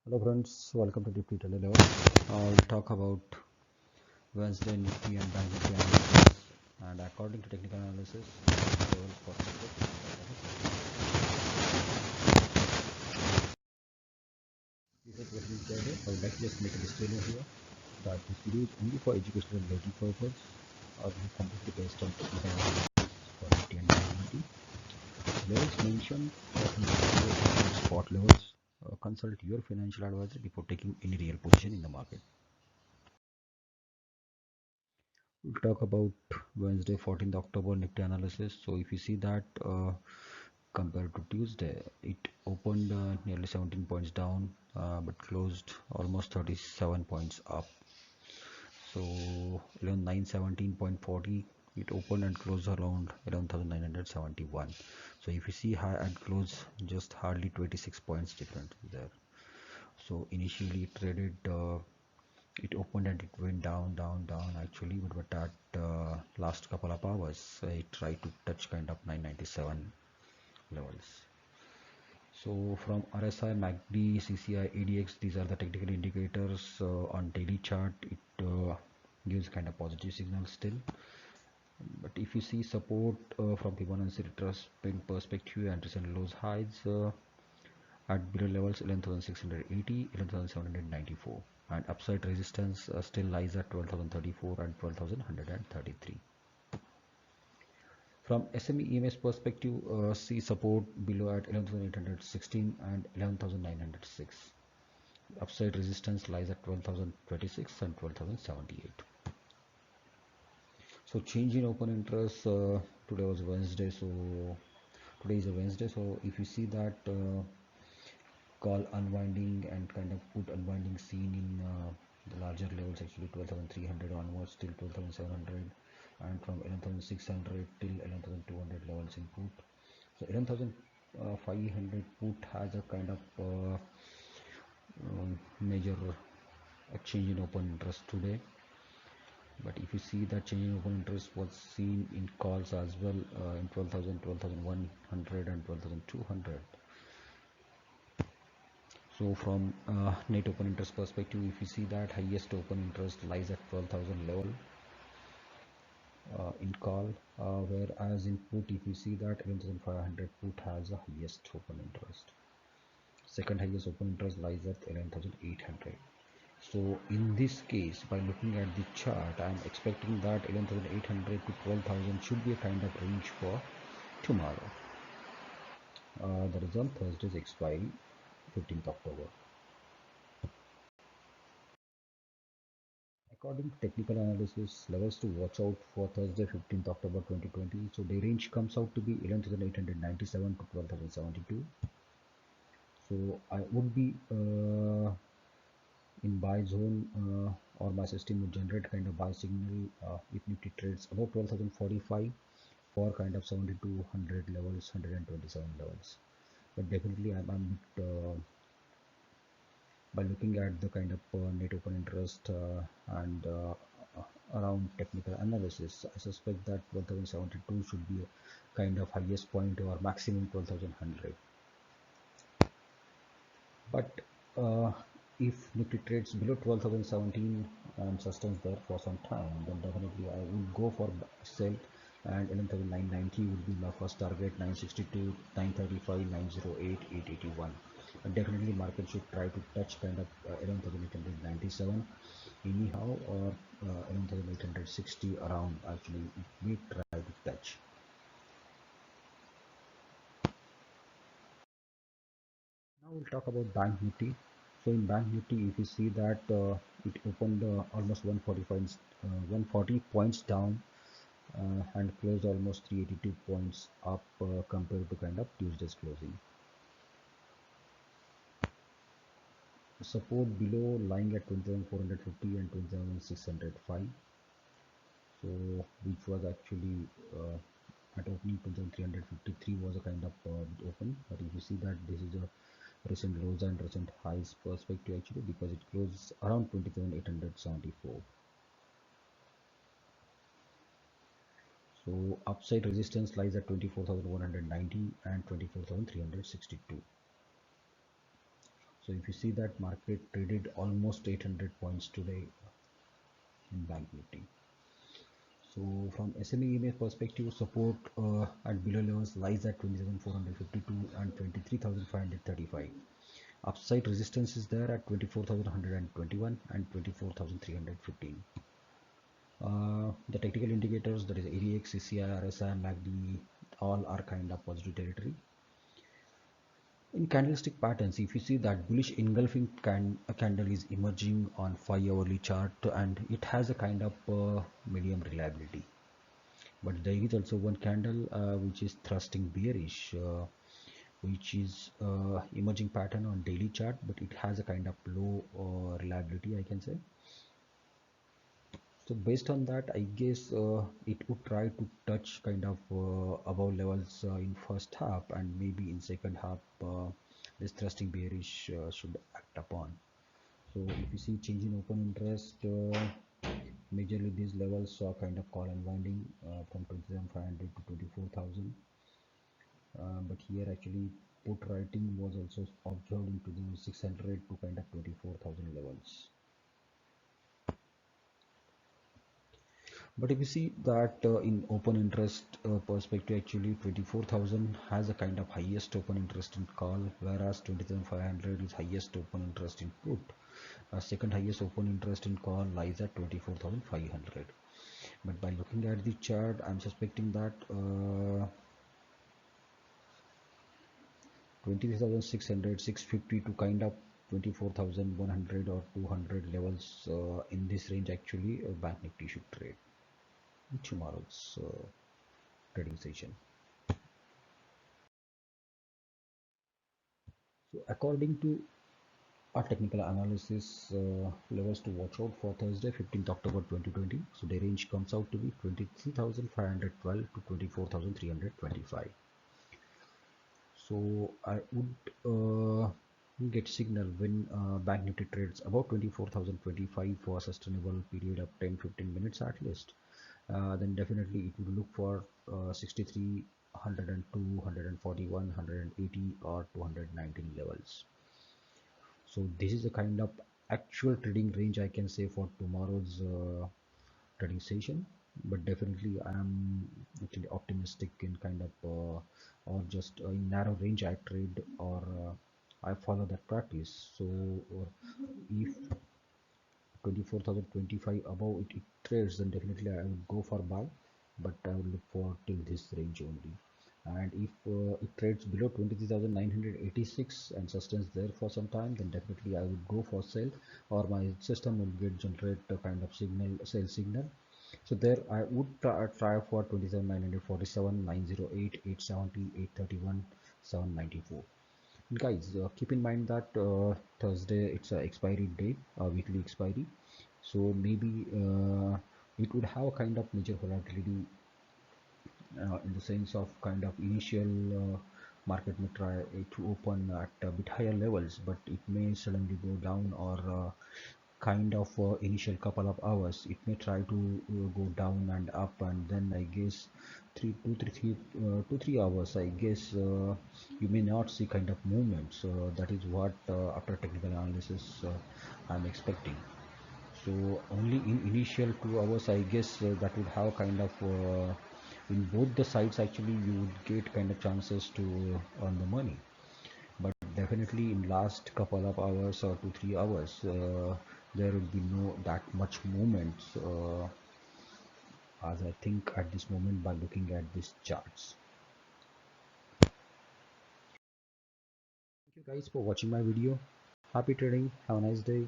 Hello friends, welcome to Nifty and Bank. We'll talk about Wednesday Nifty and Bank Nifty analysis, and according to technical analysis, levels for support. This is what we Intraday. I would like to just make a disclaimer here that this video is only for educational and learning purpose, or this is completely based on technical analysis for Nifty and Bank Nifty. Levels mentioned are spot levels. Consult your financial advisor before taking any real position in the market. We'll talk about Wednesday 14th October Nifty analysis. So if you see that compared to Tuesday, it opened nearly 17 points down but closed almost 37 points up. So 11,917.40, it opened and closed around 11,971. So if you see high and close, just hardly 26 points different there. So initially it traded it opened and it went down actually, but at last couple of hours it tried to touch kind of 997 levels. So from RSI, MACD, CCI, ADX, these are the technical indicators. On daily chart it gives kind of positive signal still, but if you see support from Fibonacci retracement perspective and recent lows highs at below levels 11,680, 11,794, and upside resistance still lies at 12,034 and 12,133. From SME EMS perspective, see support below at 11,816 and 11,906. Upside resistance lies at 12,026 and 12,078. So change in open interest, today was Wednesday, so today is a Wednesday, so if you see that call unwinding and kind of put unwinding seen in the larger levels, actually 12,300 onwards till 12,700, and from 11,600 till 11,200 levels in put. So 11,500 put has a kind of major change in open interest today, but if you see that change in open interest was seen in calls as well in 12,000, 12,100 and 12,200. So from net open interest perspective, if you see that highest open interest lies at 12,000 level in call, whereas in put if you see that 11,500 put has the highest open interest. Second highest open interest lies at 11,800. So in this case, by looking at the chart, I am expecting that 11,800 to 12,000 should be a kind of range for tomorrow. That is on Thursday's expiry, 15th October. According to technical analysis, levels to watch out for Thursday 15th October 2020. So the range comes out to be 11,897 to 12,072. So I would be in buy zone, or my system would generate kind of buy signal if Nifty trades above 12,045 for kind of 7,200 levels, 127 levels. But definitely I'm by looking at the kind of net open interest and around technical analysis, I suspect that 12,072 should be a kind of highest point or maximum 12,100. But if Nifty trades below 12,017 and sustains there for some time, then definitely I will go for sell, and 11,990 will be my first target, 962, 935, 908, 881. And definitely market should try to touch kind of 11,897 anyhow, or 11,860 around, actually it may try to touch. Now we'll talk about Bank Nifty. So in Bank Nifty, if you see that it opened almost 140 points down and closed almost 382 points up compared to kind of Tuesday's closing. Support below lying at 27,450 and 27,605. So which was actually at opening 27,353 was a kind of open, but if you see that this is a recent lows and recent highs perspective actually, because it closes around 27,874. So upside resistance lies at 24,190 and 24,362. So if you see that market traded almost 800 points today in Bank Nifty. So from SMA image perspective, support at below levels lies at 20,452 and 23,535. Upside resistance is there at 24,121 and 24,315. The technical indicators, that is ADX, CCI, RSI, and MACD, all are kind of positive territory. In candlestick patterns, if you see that bullish engulfing candle is emerging on 5-hourly chart, and it has a kind of medium reliability. But there is also one candle which is thrusting bearish, which is emerging pattern on daily chart, but it has a kind of low reliability, I can say. So based on that, I guess it would try to touch kind of above levels in first half, and maybe in second half this thrusting bearish should act upon. So if you see change in open interest, majorly these levels saw kind of call unwinding from 27,500 to 24,000. But here actually put writing was also observed into the 600 to kind of 24,000 levels. But if you see that in open interest perspective, actually 24,000 has a kind of highest open interest in call, whereas 27,500 is highest open interest in put. Second highest open interest in call lies at 24,500. But by looking at the chart, I'm suspecting that 23,600, 650 to kind of 24,100 or 200 levels in this range actually Bank Nifty should trade in tomorrow's trading session. So according to our technical analysis, levels to watch out for Thursday 15th October 2020. So the range comes out to be 23,512 to 24,325. So I would get signal when Bank Nifty trades about 24,025 for a sustainable period of 10-15 minutes at least. Then definitely it would look for 63, 102, 141, 180 or 219 levels. So this is a kind of actual trading range I can say for tomorrow's trading session. But definitely I am actually optimistic in kind of or just in narrow range I trade, or I follow that practice. So if 24,025 above it trades, then definitely I would go for buy, but I would look for till this range only. And if it trades below 23,986 and sustains there for some time, then definitely I would go for sell, or my system will get generate a kind of signal, sell signal. So there I would try for 27,947, 908, 870, 831, 794. Guys, keep in mind that Thursday it's a expiry date, weekly expiry, so maybe it would have a kind of major volatility in the sense of kind of initial market may try to open at a bit higher levels, but it may suddenly go down, or kind of initial couple of hours it may try to go down and up, and then I guess 2 3 hours I guess you may not see kind of movements. That is what after technical analysis I'm expecting. So only in initial 2 hours I guess that would have kind of in both the sides actually you would get kind of chances to earn the money. But definitely in last couple of hours or 2 3 hours there will be no that much movement as I think at this moment by looking at these charts. Thank you guys for watching my video. Happy trading, have a nice day.